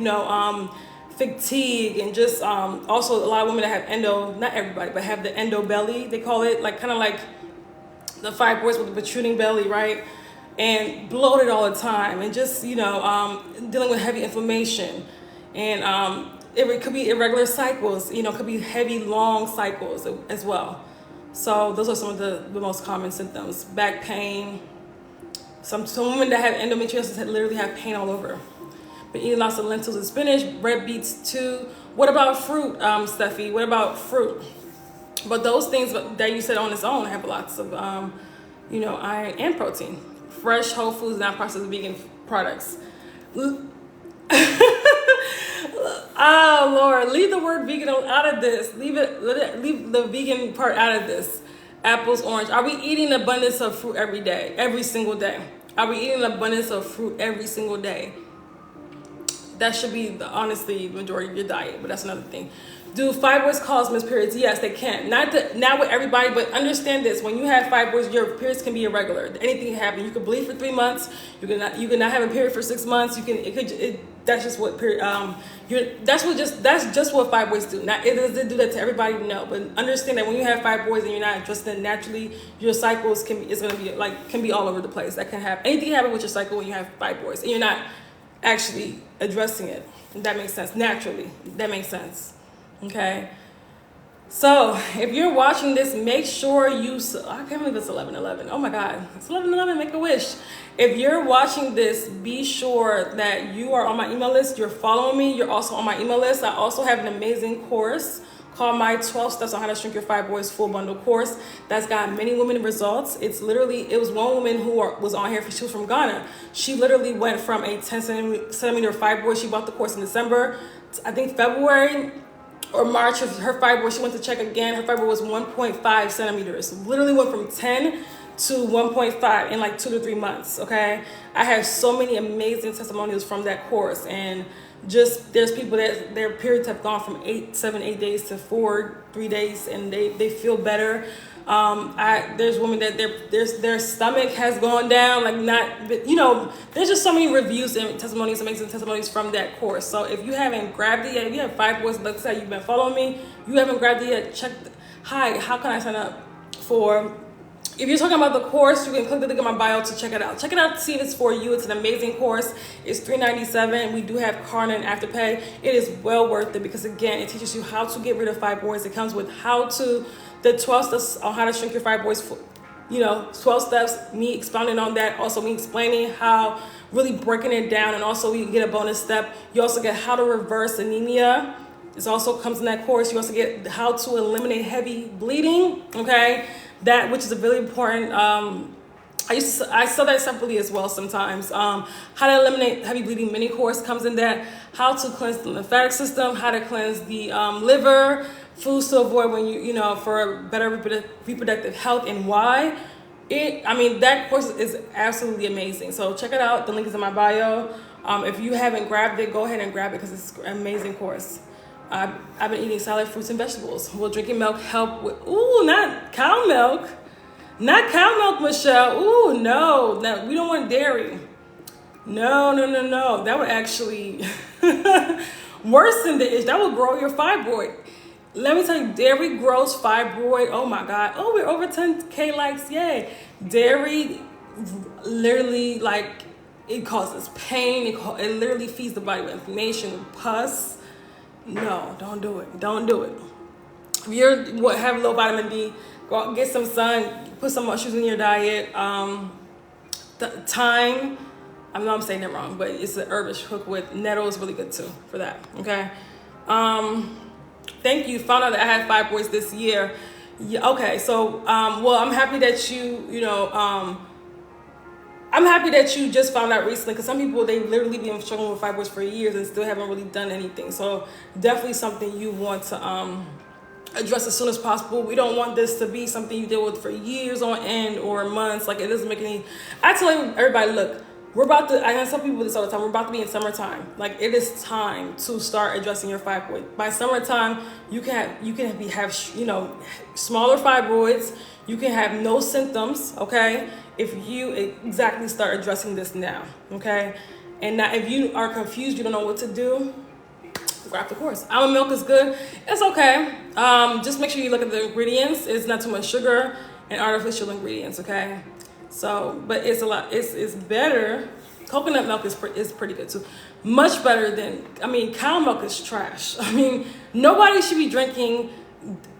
fatigue, and just also a lot of women that have not everybody, but have the endo belly, they call it, like kind of like the fibroids with the protruding belly, right? And bloated all the time, and just, dealing with heavy inflammation. And it could be irregular cycles, could be heavy, long cycles as well. So those are some of the most common symptoms. Back pain. Some women that have endometriosis literally have pain all over. Been eating lots of lentils and spinach, red beets too. What about fruit, Steffi? What about fruit? But those things that you said on its own have lots of, iron and protein. Fresh, whole foods, non-processed vegan products. Oh Lord, leave the word vegan out of this. Leave the vegan part out of this. Apples, orange. Are we eating an abundance of fruit every day, every single day? Are we eating an abundance of fruit every single day? That should be honestly the majority of your diet, but that's another thing. Do fibroids cause missed periods? Yes, they can. Not with everybody, but understand this: when you have fibroids, your periods can be irregular. Anything can happen. You could bleed for 3 months. You can not have a period for 6 months. That's just what period. That's just what fibroids do. Not it doesn't do that to everybody, no. But understand that when you have fibroids and you're not addressing it naturally, your cycles can be all over the place. That can happen. Anything can happen with your cycle when you have fibroids and you're not actually addressing it. That makes sense. Naturally, that makes sense. Okay, so if you're watching this, make sure I can't believe it's 11:11. Oh my God, it's 11:11. Make a wish. If you're watching this, be sure that you are on my email list. You're following me. You're also on my email list. I also have an amazing course called my 12 Steps on How to Shrink Your Fibroids Full Bundle course that's got many women results. It was one woman who was on here. She was from Ghana. She literally went from a 10 centimeter fibroid. She bought the course in December, I think February or March of her fibroid. She went to check again. Her fibroid was 1.5 centimeters. Literally went from 10 to 1.5 in like 2 to 3 months. Okay, I have so many amazing testimonials from that course, and just there's people that their periods have gone from 8 days to 3 days, and they feel better. There's women that their stomach has gone down, there's just so many reviews and testimonies, amazing testimonies from that course. So if you haven't grabbed it yet, if you have fibroids, let's say you've been following me, you haven't grabbed it yet, hi, how can I sign up for? If you're talking about the course, you can click the link in my bio to check it out. Check it out to see if it's for you. It's an amazing course. It's $397. We do have Klarna and Afterpay. It is well worth it because, again, it teaches you how to get rid of fibroids. It comes with the 12 steps on how to shrink your fibroids. 12 steps, me expounding on that. Also, me explaining how, really breaking it down. And also, you get a bonus step. You also get how to reverse anemia. This also comes in that course. You also get how to eliminate heavy bleeding, okay? That, which is a really important, I sell that separately as well sometimes. How to eliminate heavy bleeding mini course comes in that. How to cleanse the lymphatic system, how to cleanse the liver, foods to avoid when for better reproductive health, and why. That course is absolutely amazing. So check it out. The link is in my bio. If you haven't grabbed it, go ahead and grab it because it's an amazing course. I've been eating salad, fruits, and vegetables. Will drinking milk help with, not cow milk. Not cow milk, Michelle. No, we don't want dairy. No. That would actually worsen the issue. That will grow your fibroid. Let me tell you, dairy grows fibroid. Oh my God. Oh, we're over 10K likes. Yay. Dairy literally, it causes pain. It literally feeds the body with inflammation, with pus. No, don't do it. Don't do it. If you're have low vitamin D, go out, get some sun, put some mushrooms in your diet. Thyme, I know I'm saying that wrong, but it's an herb cooked with nettle is really good too for that. Okay. Thank you. Found out that I had fibroids this year. Yeah, okay, so well, I'm happy that I'm happy that you just found out recently, because some people, they literally been struggling with fibroids for years and still haven't really done anything. So definitely something you want to address as soon as possible. We don't want this to be something you deal with for years on end or months. Like, it doesn't make any. I tell everybody, look, we're about to. I tell people this all the time. We're about to be in summertime. Like, it is time to start addressing your fibroid. By summertime, you can have smaller fibroids. You can have no symptoms. Okay, if you exactly start addressing this now. Okay, and now if you are confused, you don't know what to do, grab the course. Almond milk is good. It's okay. Just make sure you look at the ingredients. It's not too much sugar and artificial ingredients. Okay. So, but it's a lot. It's better. Coconut milk is pretty good too. Much better than, cow milk is trash. Nobody should be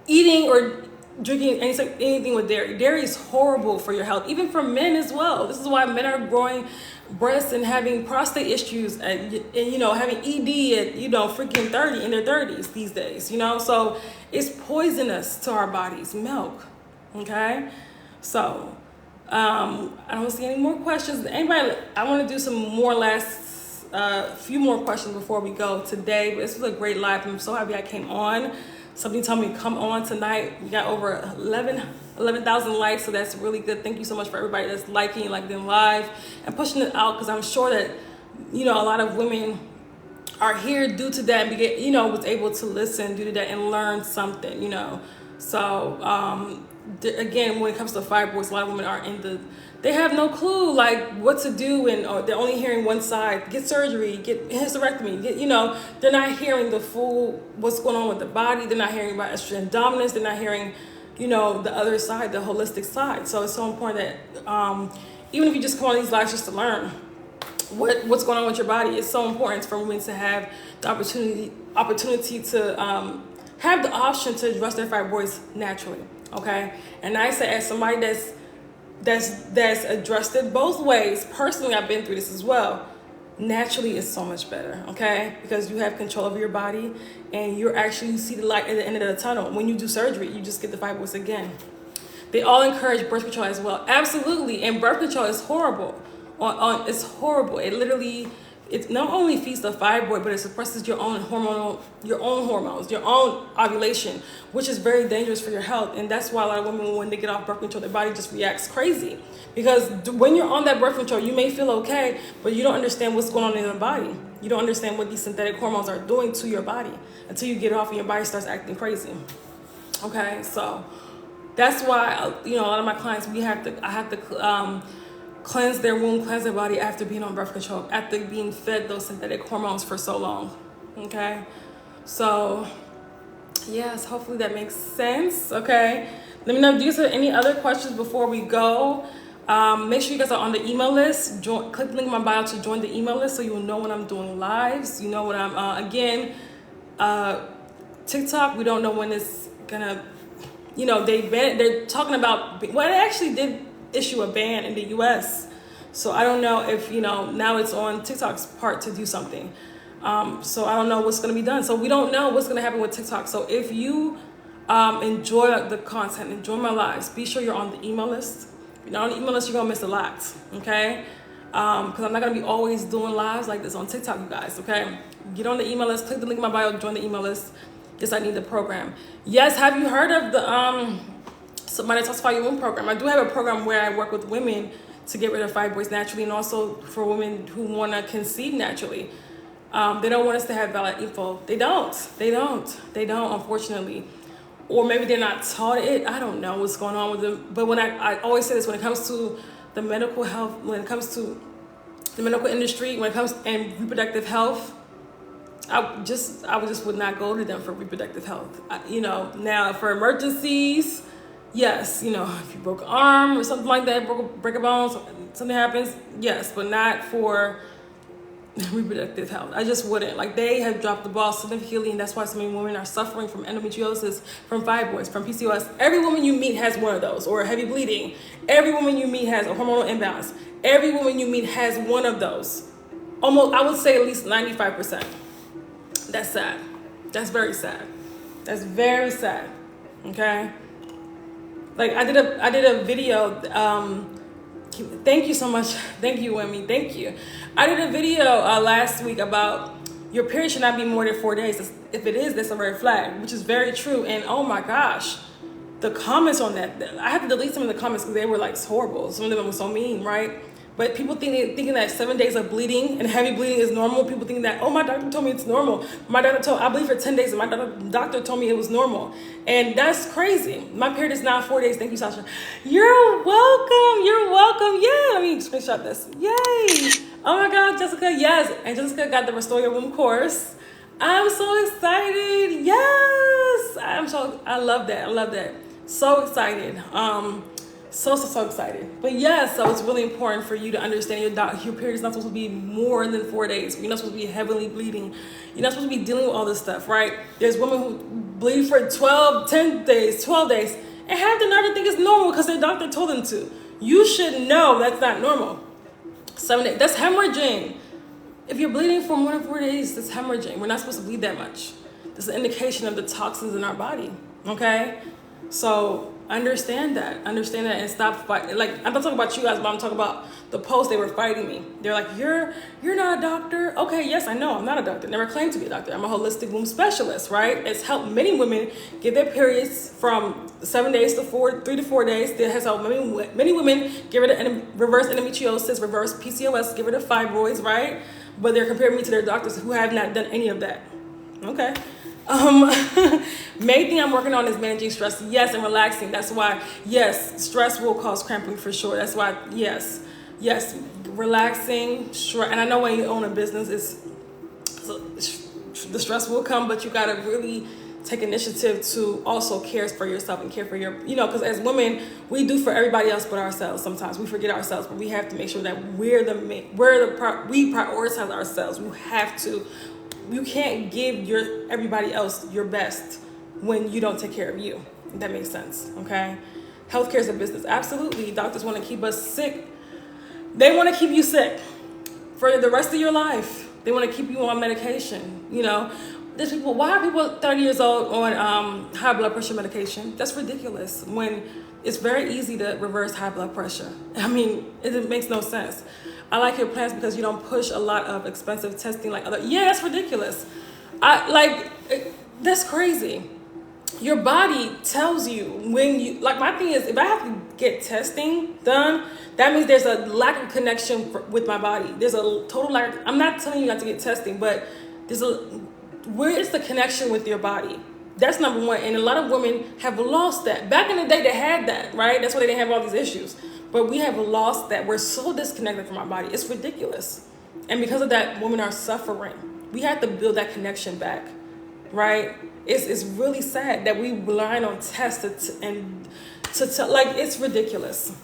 eating or drinking anything with dairy. Dairy is horrible for your health, even for men as well. This is why men are growing breasts and having prostate issues and having ED at freaking 30 in their 30s these days. So it's poisonous to our bodies. Milk. Okay, so. I don't see any more questions. Anybody? I want to do some more few more questions before we go today. But this was a great live. I'm so happy I came on. Somebody told me to come on tonight. We got over 11,000 likes, so that's really good. Thank you so much for everybody that's liking them live and pushing it out, because I'm sure that a lot of women are here due to that. Was able to listen due to that and learn something. So. Again, when it comes to fibroids, a lot of women are they have no clue like what to do, and they're only hearing one side. Get surgery, get hysterectomy, they're not hearing the full what's going on with the body. They're not hearing about estrogen dominance. They're not hearing, the other side, the holistic side. So it's so important that even if you just come on these lives just to learn what's going on with your body, it's so important for women to have the opportunity to have the option to address their fibroids naturally. Okay, and I say, as somebody that's addressed it both ways, personally, I've been through this as well. Naturally, it's so much better. Okay, because you have control over your body, and you see the light at the end of the tunnel. When you do surgery, you just get the fibroids again. They all encourage birth control as well. Absolutely, and birth control is horrible. It's horrible. It not only feeds the fibroid, but it suppresses your own hormones, your own ovulation, which is very dangerous for your health. And that's why a lot of women, when they get off birth control, their body just reacts crazy. Because when you're on that birth control, you may feel okay, but you don't understand what's going on in your body. You don't understand what these synthetic hormones are doing to your body until you get off and your body starts acting crazy. Okay, so that's why a lot of my clients, I have to cleanse their womb, cleanse their body after being on birth control, after being fed those synthetic hormones for so long. Okay, so yes, hopefully that makes sense. Okay, let me know if you have any other questions before we go. Make sure you guys are on the email list. Click the link in my bio to join the email list, so you will know when I'm doing lives. You know when I'm TikTok. We don't know when it's gonna. They're talking about. Well, they actually did issue a ban in the US. So I don't know if, now it's on TikTok's part to do something. So I don't know what's going to be done. So we don't know what's going to happen with TikTok. So if you enjoy the content, enjoy my lives, be sure you're on the email list. If you're not on the email list, you're going to miss a lot. Okay? Because I'm not going to be always doing lives like this on TikTok, you guys. Okay? Get on the email list, click the link in my bio, join the email list. Yes, I need the program. Yes, have you heard of the Somebody Detoxify Your Womb program? I do have a program where I work with women to get rid of fibroids naturally, and also for women who want to conceive naturally. They don't want us to have valid info. They don't, unfortunately. Or maybe they're not taught it. I don't know what's going on with them. But when I always say this, when it comes to the medical health, when it comes to the medical industry, when it comes and reproductive health, I just would not go to them for reproductive health. Now for emergencies, yes, if you broke an arm or something like that, break a bone, something happens, yes, but not for reproductive health. I just wouldn't. Like, they have dropped the ball significantly, and that's why so many women are suffering from endometriosis, from fibroids, from PCOS. Every woman you meet has one of those, or heavy bleeding. Every woman you meet has a hormonal imbalance. Every woman you meet has one of those. Almost, I would say at least 95%. That's sad. That's very sad. That's very sad. Okay? Like, I did a video, thank you so much. Thank you, Wimmy. Thank you. I did a video last week about your period should not be more than 4 days. If it is, that's a red flag, which is very true. And oh my gosh, the comments on that, I had to delete some of the comments because they were like horrible. Some of them were so mean, right? But people thinking that 7 days of bleeding and heavy bleeding is normal. People thinking that, oh, my doctor told me it's normal. My doctor I bleed for 10 days and my doctor told me it was normal. And that's crazy. My period is now 4 days. Thank you, Sasha. You're welcome. You're welcome. Yeah, let me screenshot this. Yay. Oh my God, Jessica. Yes. And Jessica got the Restore Your Womb course. I'm so excited. Yes. I love that. I love that. So excited. So excited. But yeah, so it's really important for you to understand your period is not supposed to be more than 4 days. You're not supposed to be heavily bleeding. You're not supposed to be dealing with all this stuff, right? There's women who bleed for 10 days, 12 days, and have the nerve to think it's normal because their doctor told them to. You should know that's not normal. 7 days, that's hemorrhaging. If you're bleeding for more than 4 days, that's hemorrhaging. We're not supposed to bleed that much. That's an indication of the toxins in our body, okay? So understand that and stop fighting. Like, I'm not talking about you guys, but I'm talking about the post. They were fighting me. They're like, you're not a doctor. Okay, yes, I know I'm not a doctor. Never claimed to be a doctor. I'm a holistic womb specialist, right? It's helped many women get their periods from 7 days to 3 to 4 days. It has helped many women get rid of reverse endometriosis, reverse PCOS, get rid of fibroids, right? But they're comparing me to their doctors who have not done any of that. Okay. Main thing I'm working on is managing stress. Yes, and relaxing. That's why, yes, stress will cause cramping for sure. That's why, yes, relaxing. And I know when you own a business, the stress will come, but you gotta really take initiative to also care for yourself and care for your, because as women, we do for everybody else but ourselves. Sometimes we forget ourselves, but we have to make sure that we prioritize ourselves. We have to. You can't give everybody else your best when you don't take care of you. If that makes sense, okay? Healthcare is a business. Absolutely. Doctors want to keep us sick. They want to keep you sick for the rest of your life. They want to keep you on medication, There's people, why are people 30 years old on high blood pressure medication? That's ridiculous when it's very easy to reverse high blood pressure. I mean, it makes no sense. I like your plans because you don't push a lot of expensive testing like other. Yeah, that's ridiculous. That's crazy. Your body tells you when you, my thing is, if I have to get testing done, that means there's a lack of connection with my body. There's a total lack. I'm not telling you not to get testing, but where is the connection with your body? That's number one. And a lot of women have lost that. Back in the day, they had that, right? That's why they didn't have all these issues. But we have lost that. We're so disconnected from our body. It's ridiculous. And because of that, women are suffering. We have to build that connection back, right? It's really sad that we rely on tests it's ridiculous.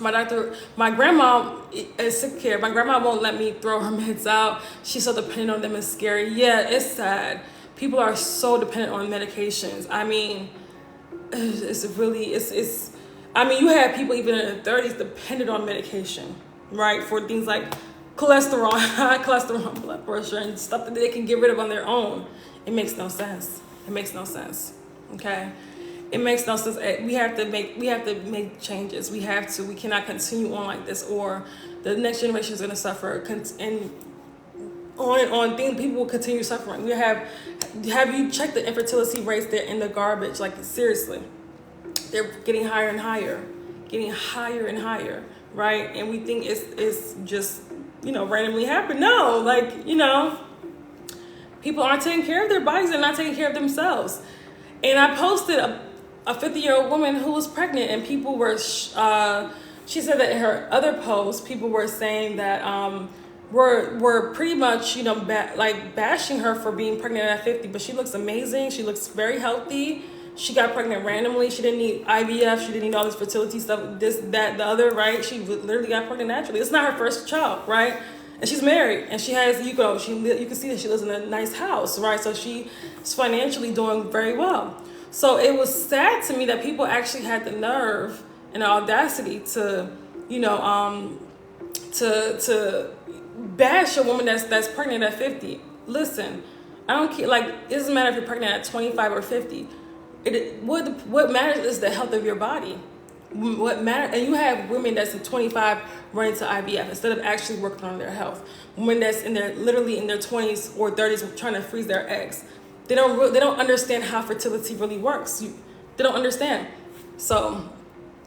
My grandma is sick care. My grandma won't let me throw her meds out. She's so dependent on them. It's scary. Yeah, it's sad. People are so dependent on medications. I mean, you have people even in their 30s dependent on medication, right? For things like cholesterol, high cholesterol, blood pressure, and stuff that they can get rid of on their own. It makes no sense. It makes no sense. Okay? It makes no sense. We have to make changes. We cannot continue on like this, or the next generation is going to suffer. And on things, people will continue suffering. Have you checked the infertility rates? They're in the garbage. Like, seriously. They're getting higher and higher, right? And we think it's just, randomly happen. No, people aren't taking care of their bodies. They're not taking care of themselves. And I posted a 50-year-old woman who was pregnant, and people were, she said that in her other post, people were saying that were pretty much, bashing her for being pregnant at 50, but she looks amazing. She looks very healthy. She got pregnant randomly. She didn't need IVF. She didn't need all this fertility stuff, this, that, the other, right? She literally got pregnant naturally. It's not her first child, right? And she's married, and she has, you can see that she lives in a nice house, right? So she's financially doing very well. So it was sad to me that people actually had the nerve and the audacity to, you know, to bash a woman that's pregnant at 50. Listen, I don't care. Like, it doesn't matter if you're pregnant at 25 or 50. What matters is the health of your body. What matter, and you have women that's in 25 running to IVF instead of actually working on their health. Women that's literally in their 20s or 30s trying to freeze their eggs. They don't understand how fertility really works. They don't understand. So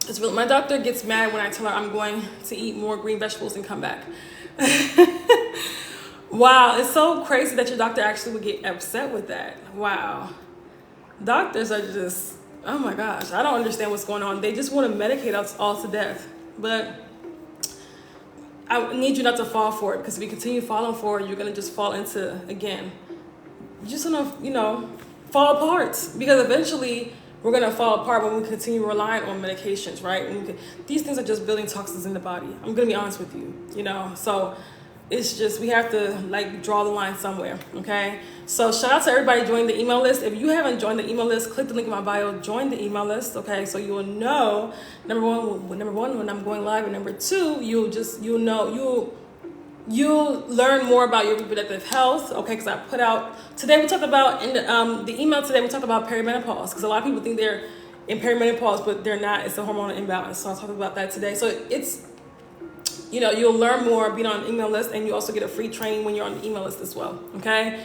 it's really, my doctor gets mad when I tell her I'm going to eat more green vegetables and come back. Wow, it's so crazy that your doctor actually would get upset with that. Wow, doctors are just, oh my gosh, I don't understand what's going on. They just want to medicate us all to death. But I need you not to fall for it, because if you continue falling for it, you're going to just fall into, again, you're just going to, you know, fall apart. Because eventually we're going to fall apart when we continue relying on medications, right? These things are just building toxins in the body. I'm going to be honest with you, you know. So it's just, we have to like draw the line somewhere, okay? So shout out to everybody joining the email list. If you haven't joined the email list, click the link in my bio, join the email list, okay? So you will know, number one, when I'm going live, and number two, you'll learn more about your reproductive health, okay? Because I put out, today we talked about, in the email today, we talked about perimenopause, because a lot of people think they're in perimenopause, but they're not. It's a hormonal imbalance. So I'll talk about that today. So it's, you know, you'll learn more being on the email list, and you also get a free training when you're on the email list as well, okay?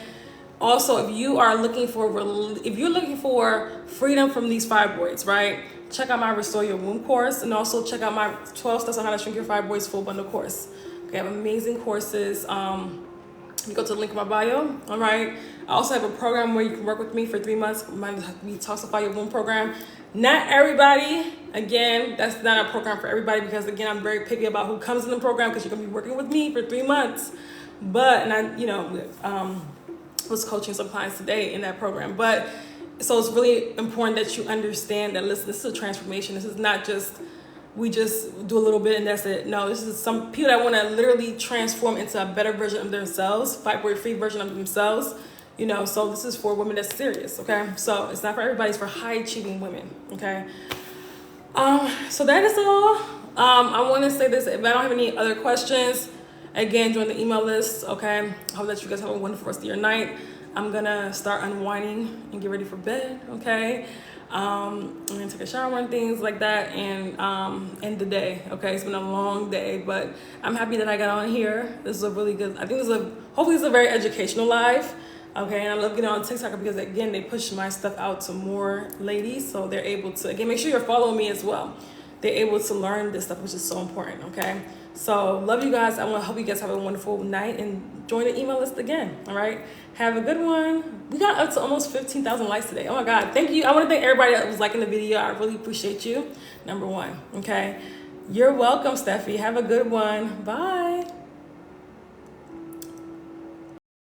Also, if you're looking for freedom from these fibroids, right? Check out my Restore Your Womb course, and also check out my 12 Steps on How to Shrink Your Fibroids full bundle course. Okay, I have amazing courses. You go to the link in my bio, all right? I also have a program where you can work with me for 3 months, my Detoxify Your Womb program. Not everybody, again, that's not a program for everybody, because again, I'm very picky about who comes in the program, because you're gonna be working with me for 3 months. But, and I, you know, was coaching some clients today in that program. But, so it's really important that you understand that, listen, this is a transformation. This is not just, we just do a little bit and that's it. No, this is some people that want to literally transform into a better version of themselves, fibroid-free version of themselves. You know, so this is for women that's serious, okay? So it's not for everybody, it's for high-achieving women, okay? So that is all. I want to say this, if I don't have any other questions, again, join the email list, okay? I hope that you guys have a wonderful rest of your night. I'm going to start unwinding and get ready for bed, okay? I'm going to take a shower and things like that, and end the day, okay? It's been a long day, but I'm happy that I got on here. This is a really good, I think hopefully it's a very educational live. Okay, and I love getting on TikTok because, again, they push my stuff out to more ladies, so they're able to, again, make sure you're following me as well. They're able to learn this stuff, which is so important, okay? So, love you guys. I want to hope you guys have a wonderful night, and join the email list again, all right? Have a good one. We got up to almost 15,000 likes today. Oh, my God. Thank you. I want to thank everybody that was liking the video. I really appreciate you, number one, okay? You're welcome, Steffi. Have a good one. Bye.